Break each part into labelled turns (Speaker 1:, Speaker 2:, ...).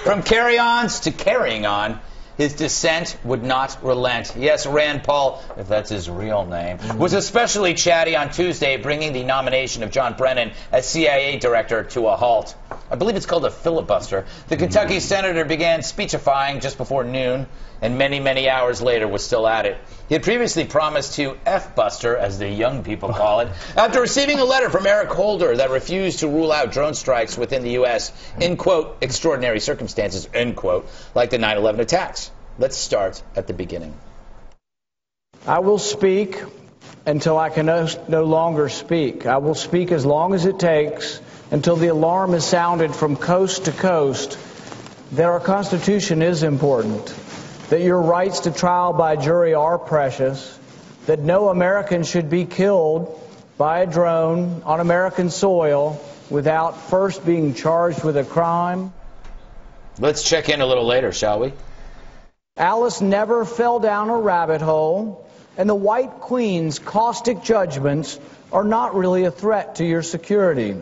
Speaker 1: From carry-ons to carrying on, his dissent would not relent. Yes, Rand Paul, if that's his real name, was especially chatty on Tuesday, bringing the nomination of John Brennan as CIA director to a halt. I believe it's called a filibuster. The Kentucky senator began speechifying just before noon, and many, many hours later was still at it. He had previously promised to F-buster, as the young people call it, after receiving a letter from Eric Holder that refused to rule out drone strikes within the U.S. in, quote, extraordinary circumstances, end quote, like the 9/11 attacks. Let's start at the beginning.
Speaker 2: I will speak until I can no longer speak. I will speak as long as it takes until the alarm is sounded from coast to coast that our Constitution is important, that your rights to trial by jury are precious, that no American should be killed by a drone on American soil without first being charged with a crime.
Speaker 1: Let's check in a little later, shall we?
Speaker 2: Alice never fell down a rabbit hole, and the White Queen's caustic judgments are not really a threat to your security.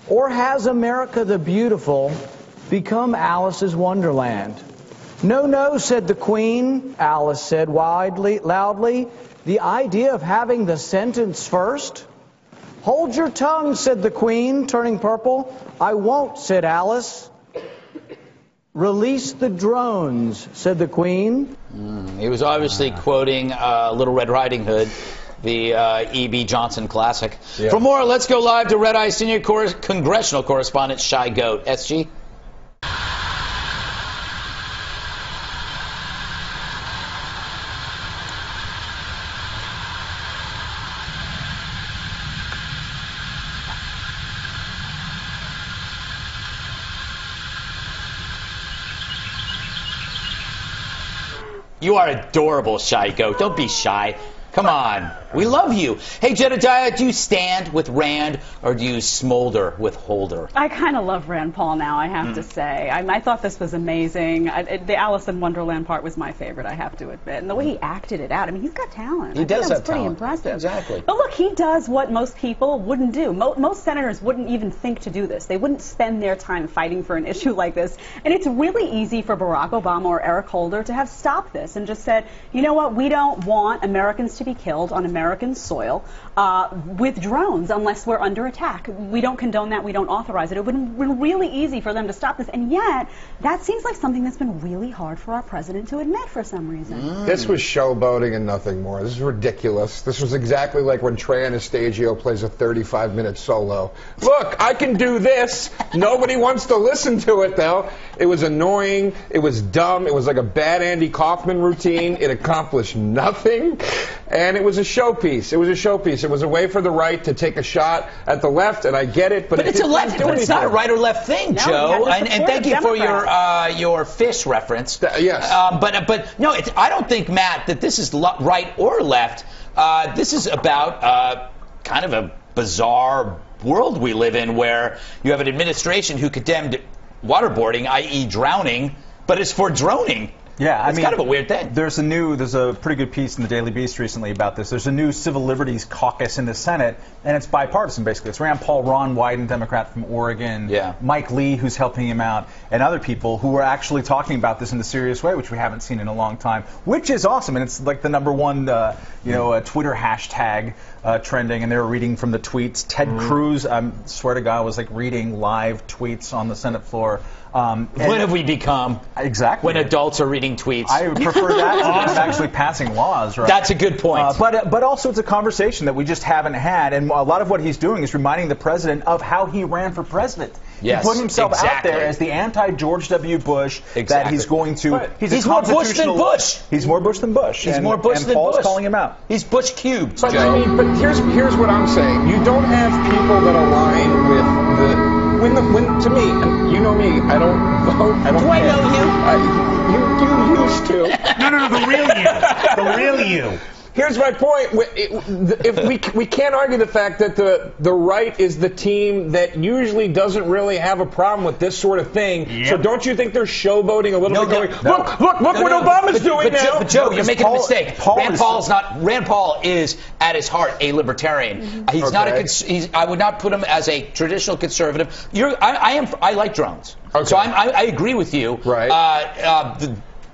Speaker 2: Or has America the Beautiful become Alice's wonderland? No, no, said the Queen, Alice said loudly. The idea of having the sentence first? Hold your tongue, said the Queen, turning purple. I won't, said Alice. Release the drones, said the Queen.
Speaker 1: He was obviously quoting Little Red Riding Hood, the E.B. Johnson classic. Yeah. For more, let's go live to Red Eye Senior Congressional Correspondent Shy Goat. SG? You are adorable, Shy Goat. Don't be shy. Come on. We love you. Hey, Jedediah, do you stand with Rand or do you smolder with Holder?
Speaker 3: I kind of love Rand Paul now, I have to say. I thought this was amazing. The Alice in Wonderland part was my favorite, I have to admit. And the way he acted it out, I mean, he's got talent.
Speaker 1: He does have talent.
Speaker 3: Pretty impressive.
Speaker 1: Exactly.
Speaker 3: But look, he does what most people wouldn't do. Most senators wouldn't even think to do this. They wouldn't spend their time fighting for an issue like this. And it's really easy for Barack Obama or Eric Holder to have stopped this and just said, you know what, we don't want Americans to be killed on American soil with drones unless we're under attack. We don't condone that. We don't authorize it. It would have been really easy for them to stop this. And yet, that seems like something that's been really hard for our president to admit for some reason.
Speaker 4: This was showboating and nothing more. This is ridiculous. This was exactly like when Trey Anastasio plays a 35-minute solo. Look, I can do this. Nobody wants to listen to it, though. It was annoying. It was dumb. It was like a bad Andy Kaufman routine. It accomplished nothing. And it was a showpiece. It was a showpiece. It was a way for the right to take a shot at the left, and I get it, but
Speaker 1: it's a left. But it's not a right or left thing,
Speaker 3: no,
Speaker 1: Joe. And thank you for your fish reference.
Speaker 4: Yes.
Speaker 1: But no, I don't think, Matt, that this is right or left. This is about kind of a bizarre world we live in, where you have an administration who condemned waterboarding, i.e., drowning, but it's for droning.
Speaker 5: Yeah,
Speaker 1: it's kind of a weird thing.
Speaker 5: There's a pretty good piece in the Daily Beast recently about this. There's a new Civil Liberties Caucus in the Senate, and it's bipartisan, basically. It's Rand Paul, Ron Wyden, Democrat from Oregon, Mike Lee, who's helping him out, and other people who are actually talking about this in a serious way, which we haven't seen in a long time, which is awesome. And it's like the #1, Twitter hashtag trending, and they were reading from the tweets. Ted Cruz, I swear to God, was like reading live tweets on the Senate floor.
Speaker 1: When have we become?
Speaker 5: Exactly.
Speaker 1: When adults are reading tweets.
Speaker 5: I would prefer that to actually passing laws, right?
Speaker 1: That's a good point.
Speaker 5: But also it's a conversation that we just haven't had, and a lot of what he's doing is reminding the president of how he ran for president.
Speaker 1: Yes,
Speaker 5: he put himself out there as the anti-George W. Bush that he's going to...
Speaker 1: Right. He's more Bush than Bush.
Speaker 5: He's more Bush than Bush.
Speaker 1: He's more Bush than
Speaker 5: Paul's
Speaker 1: Bush.
Speaker 5: calling him out.
Speaker 1: He's Bush cubed.
Speaker 4: But here's what I'm saying. You don't have people that align with the... to me, and you know me, I don't vote. I don't
Speaker 1: Do I know you?
Speaker 4: You used to.
Speaker 6: No, the real you. The real you.
Speaker 4: here's my point. If we can't argue the fact that the right is the team that usually doesn't really have a problem with this sort of thing. Yep. So don't you think they're showboating a little bit? Look what Obama's doing now.
Speaker 1: But Joe, you're making a mistake. Rand Paul is at his heart a libertarian. He's not I would not put him as a traditional conservative. I like drones. Okay. So I agree with you.
Speaker 4: Right.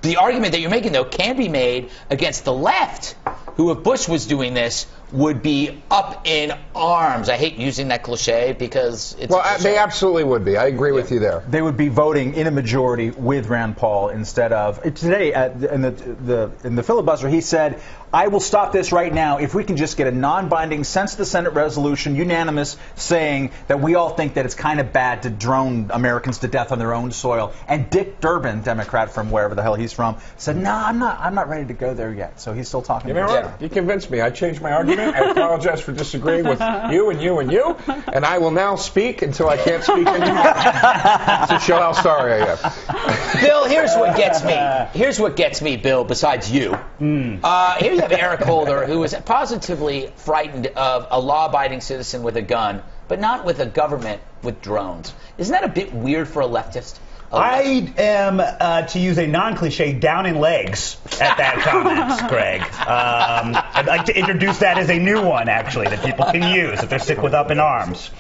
Speaker 1: The argument that you're making, though, can be made against the left, who, if Bush was doing this, would be up in arms. I hate using that cliche because it's...
Speaker 4: Well, they absolutely would be. I agree with you there.
Speaker 5: They would be voting in a majority with Rand Paul instead of... Today, in the filibuster, he said, I will stop this right now if we can just get a non-binding sense of the Senate resolution, unanimous, saying that we all think that it's kind of bad to drone Americans to death on their own soil. And Dick Durbin, Democrat from wherever the hell he's from, said, no, I'm not ready to go there yet. So he's still talking.
Speaker 4: You know what? You convinced me. I changed my argument. I apologize for disagreeing with you and you and you. And I will now speak until I can't speak anymore to show how sorry I am.
Speaker 1: Bill, here's what gets me. Here's what gets me, Bill, besides you. Here you have Eric Holder, who is positively frightened of a law-abiding citizen with a gun, but not with a government with drones. Isn't that a bit weird for a leftist?
Speaker 6: I am, to use a non-cliche, down in legs at that comment, Greg. I'd like to introduce that as a new one, actually, that people can use if they're sick with up in arms.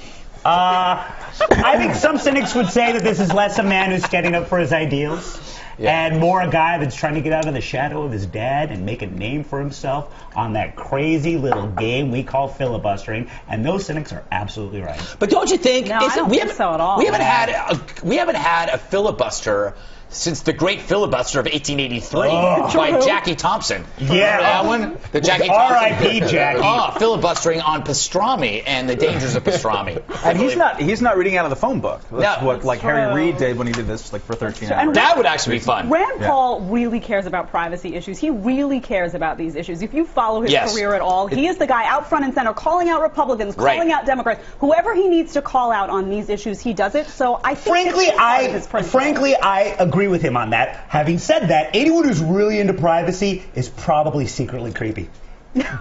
Speaker 6: I think some cynics would say that this is less a man who's standing up for his ideals and more a guy that's trying to get out of the shadow of his dad and make a name for himself on that crazy little game we call filibustering. And those cynics are absolutely right.
Speaker 1: But don't you think?
Speaker 3: No, I don't think so at all.
Speaker 1: We haven't had a filibuster since the great filibuster of 1883 by Jackie Thompson.
Speaker 6: Yeah.
Speaker 1: That one? The Jackie Thompson.
Speaker 6: R.I.P. Jackie.
Speaker 1: Filibustering on pastrami and the dangers of pastrami.
Speaker 5: And he's not reading out of the phone book. That's what Harry Reid did when he did this for 13 hours.
Speaker 1: That would actually be fun.
Speaker 3: Rand Paul really cares about privacy issues. He really cares about these issues. If you follow his career at all, he is the guy out front and center calling out Republicans, calling out Democrats. Whoever he needs to call out on these issues, he does it. So I think
Speaker 6: frankly, I agree with him on that. Having said that, anyone who's really into privacy is probably secretly creepy.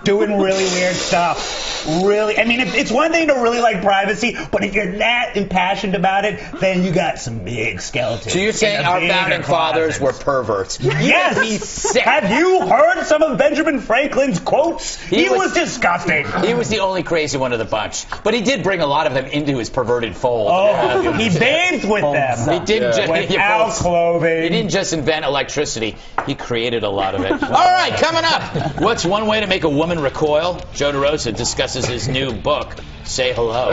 Speaker 6: Doing really weird stuff. Really, I mean, it's one thing to really like privacy, but if you're that impassioned about it, then you got some big skeletons.
Speaker 1: So you're saying our founding fathers were perverts?
Speaker 6: Yes! Have you heard some of Benjamin Franklin's quotes? He was disgusting.
Speaker 1: He was the only crazy one of the bunch. But he did bring a lot of them into his perverted fold.
Speaker 6: Oh, he bathed with them.
Speaker 1: He didn't just
Speaker 6: without clothing.
Speaker 1: He didn't just invent electricity. He created a lot of it. All right, coming up. What's one way to make a woman recoil? Joe DeRosa discusses his new book, Say Hello.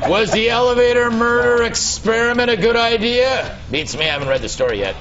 Speaker 1: Was the elevator murder experiment a good idea? Beats me, I haven't read the story yet.